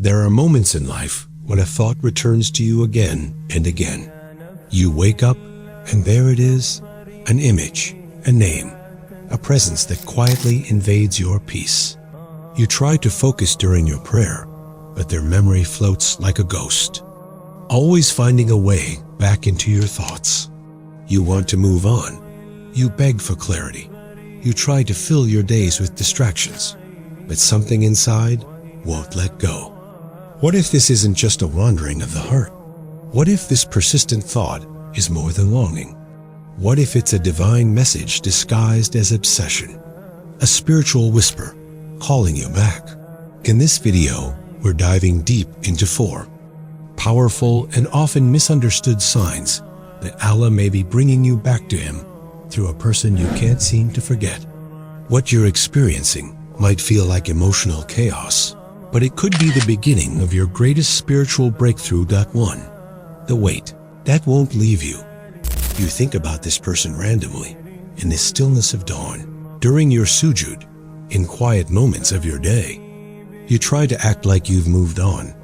There are moments in life when a thought returns to you again and again. You wake up, and there it is, an image, a name, a presence that quietly invades your peace. You try to focus during your prayer, but their memory floats like a ghost, always finding a way back into your thoughts. You want to move on. You beg for clarity. You try to fill your days with distractions, but something inside won't let go. What if this isn't just a wandering of the heart? What if this persistent thought is more than longing? What if it's a divine message disguised as obsession? A spiritual whisper calling you back? In this video, we're diving deep into 4 powerful and often misunderstood signs that Allah may be bringing you back to Him through a person you can't seem to forget. What you're experiencing might feel like emotional chaos, but it could be the beginning of your greatest spiritual breakthrough. 1. The weight that won't leave you. You think about this person randomly, in the stillness of dawn, during your sujud, in quiet moments of your day. You try to act like you've moved on,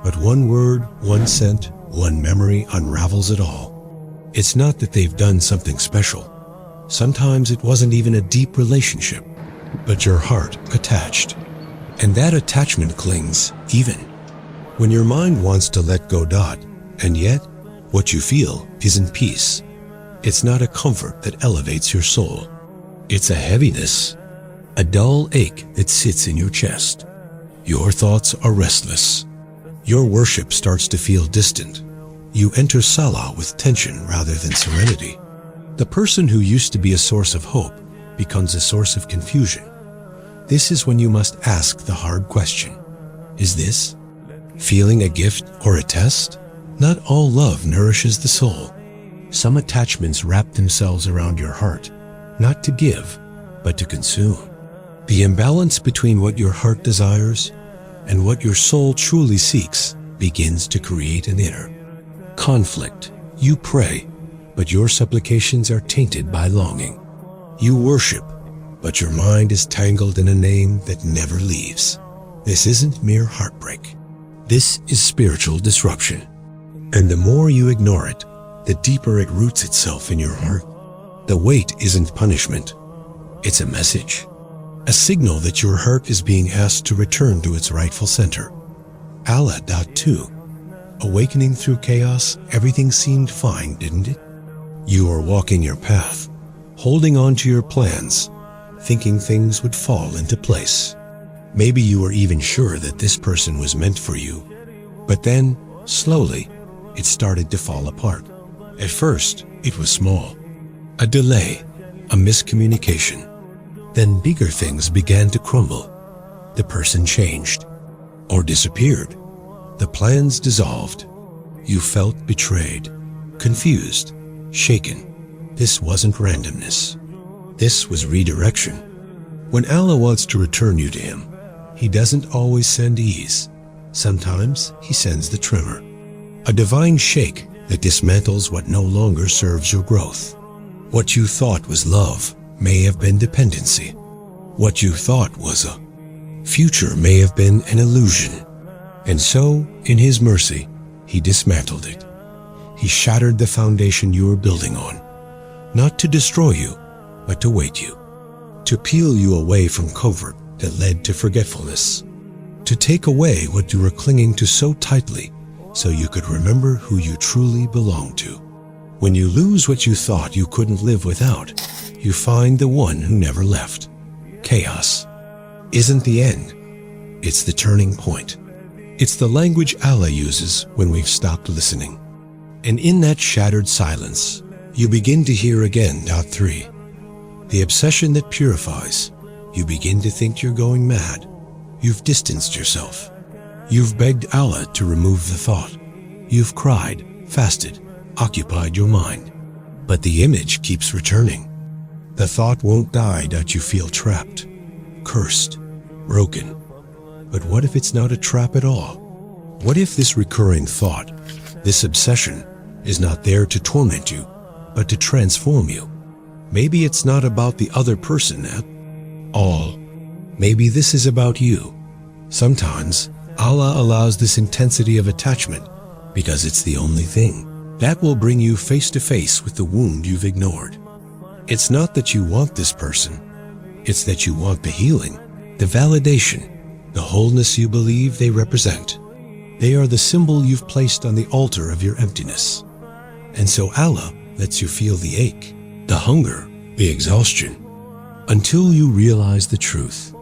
but one word, one scent, one memory unravels it all. It's not that they've done something special. Sometimes it wasn't even a deep relationship, but your heart attached. And that attachment clings even when your mind wants to let go. And yet, what you feel isn't peace. It's not a comfort that elevates your soul. It's a heaviness, a dull ache that sits in your chest. Your thoughts are restless. Your worship starts to feel distant. You enter Salah with tension rather than serenity. The person who used to be a source of hope becomes a source of confusion. This is when you must ask the hard question. Is this feeling a gift or a test? Not all love nourishes the soul. Some attachments wrap themselves around your heart, not to give, but to consume. The imbalance between what your heart desires and what your soul truly seeks begins to create an inner conflict. You pray, but your supplications are tainted by longing. You worship, but your mind is tangled in a name that never leaves. This isn't mere heartbreak. This is spiritual disruption. And the more you ignore it, the deeper it roots itself in your heart. The weight isn't punishment. It's a message. A signal that your heart is being asked to return to its rightful center. Allah. 2. Awakening through chaos, everything seemed fine, didn't it? You are walking your path, holding on to your plans, thinking things would fall into place. Maybe you were even sure that this person was meant for you. But then, slowly, it started to fall apart. At first, it was small. A delay, a miscommunication. Then bigger things began to crumble. The person changed, or disappeared. The plans dissolved. You felt betrayed, confused, shaken. This wasn't randomness. This was redirection. When Allah wants to return you to Him, He doesn't always send ease. Sometimes He sends the tremor. A divine shake that dismantles what no longer serves your growth. What you thought was love may have been dependency. What you thought was a future may have been an illusion. And so, in His mercy, He dismantled it. He shattered the foundation you were building on, not to destroy you, but to weight you, to peel you away from comfort that led to forgetfulness, to take away what you were clinging to so tightly so you could remember who you truly belong to. When you lose what you thought you couldn't live without, you find the one who never left. Chaos isn't the end. It's the turning point. It's the language Allah uses when we've stopped listening. And in that shattered silence, you begin to hear again. 3. The obsession that purifies. You begin to think you're going mad. You've distanced yourself. You've begged Allah to remove the thought. You've cried, fasted, occupied your mind. But the image keeps returning. The thought won't die. You feel trapped, cursed, broken. But what if it's not a trap at all? What if this recurring thought, this obsession, is not there to torment you, but to transform you? Maybe it's not about the other person at all. Maybe this is about you. Sometimes Allah allows this intensity of attachment because it's the only thing that will bring you face to face with the wound you've ignored. It's not that you want this person, it's that you want the healing, the validation, the wholeness you believe they represent. They are the symbol you've placed on the altar of your emptiness. And so Allah lets you feel the ache, the hunger, the exhaustion, until you realize the truth.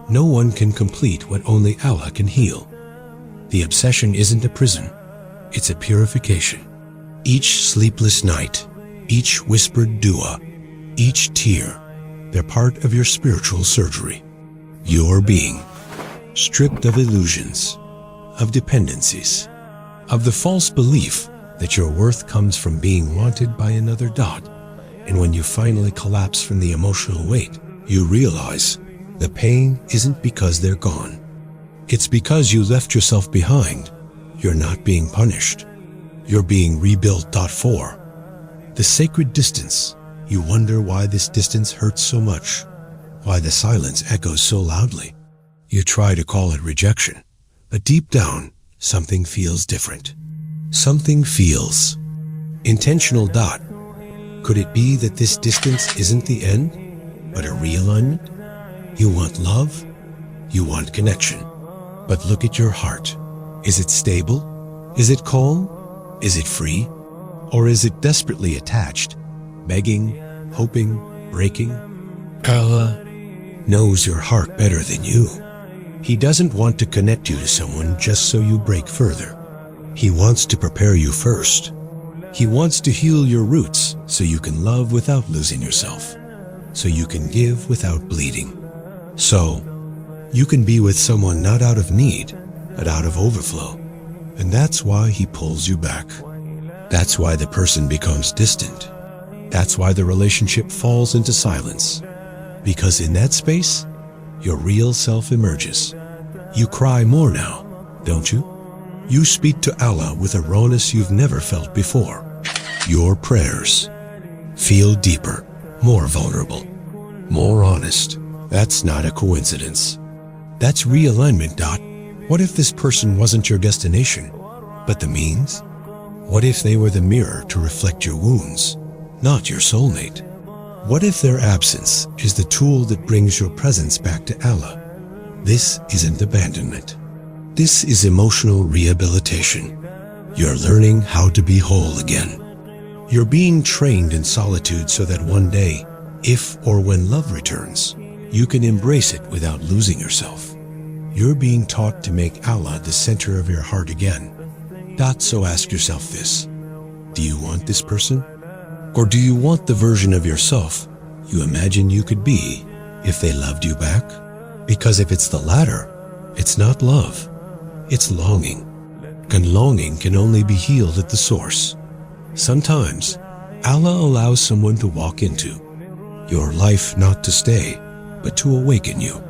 No one can complete what only Allah can heal. The obsession isn't a prison, it's a purification. Each sleepless night, each whispered dua, each tear, they're part of your spiritual surgery. Your being, stripped of illusions, of dependencies, of the false belief that your worth comes from being wanted by another dot. And when you finally collapse from the emotional weight, you realize the pain isn't because they're gone. It's because you left yourself behind. You're not being punished. You're being rebuilt. 4. The sacred distance. You wonder why this distance hurts so much, why the silence echoes so loudly. You try to call it rejection, but deep down, something feels different. Something feels intentional. Could it be that this distance isn't the end, but a realignment? You want love, you want connection, but look at your heart. Is it stable? Is it calm? Is it free? Or is it desperately attached, begging, hoping, breaking? Allah knows your heart better than you. He doesn't want to connect you to someone just so you break further. He wants to prepare you first. He wants to heal your roots so you can love without losing yourself, so you can give without bleeding. So you can be with someone not out of need, but out of overflow. And that's why he pulls you back. That's why the person becomes distant. That's why the relationship falls into silence. Because in that space, your real self emerges. You cry more now, don't you? You speak to Allah with a rawness you've never felt before. Your prayers feel deeper, more vulnerable, more honest. That's not a coincidence. That's realignment. What if this person wasn't your destination, but the means? What if they were the mirror to reflect your wounds, not your soulmate? What if their absence is the tool that brings your presence back to Allah? This isn't abandonment. This is emotional rehabilitation. You're learning how to be whole again. You're being trained in solitude so that one day, if or when love returns, you can embrace it without losing yourself. You're being taught to make Allah the center of your heart again. So ask yourself this: do you want this person? Or do you want the version of yourself you imagine you could be if they loved you back? Because if it's the latter, it's not love, it's longing. And longing can only be healed at the source. Sometimes, Allah allows someone to walk into your life, not to stay, but to awaken you.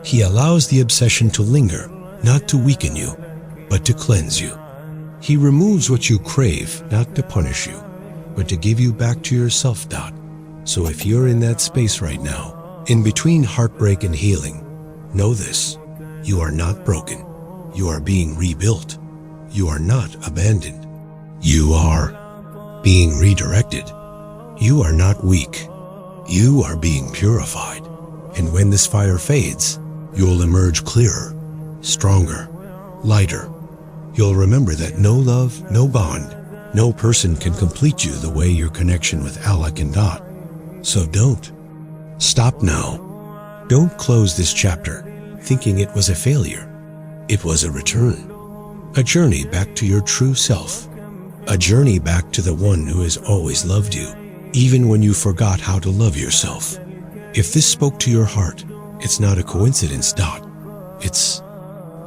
He allows the obsession to linger, not to weaken you, but to cleanse you. He removes what you crave, not to punish you, but to give you back to yourself. So if you're in that space right now, in between heartbreak and healing, know this: you are not broken. You are being rebuilt. You are not abandoned. You are being redirected. You are not weak. You are being purified. And when this fire fades, you'll emerge clearer, stronger, lighter. You'll remember that no love, no bond, no person can complete you the way your connection with Allah can. So don't stop now. Don't close this chapter thinking it was a failure. It was a return, a journey back to your true self, a journey back to the one who has always loved you, even when you forgot how to love yourself. If this spoke to your heart, it's not a coincidence. It's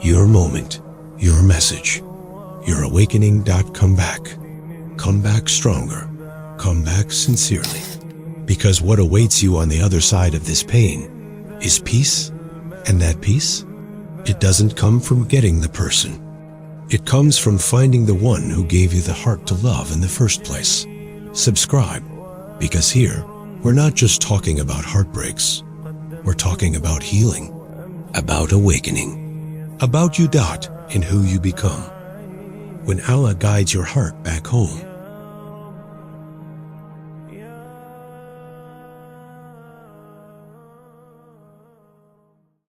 your moment, your message, your awakening. Come back. Come back stronger. Come back sincerely. Because what awaits you on the other side of this pain is peace. And that peace, it doesn't come from getting the person. It comes from finding the one who gave you the heart to love in the first place. Subscribe, because here, we're not just talking about heartbreaks. We're talking about healing, about awakening, about you. In who you become. When Allah guides your heart back home,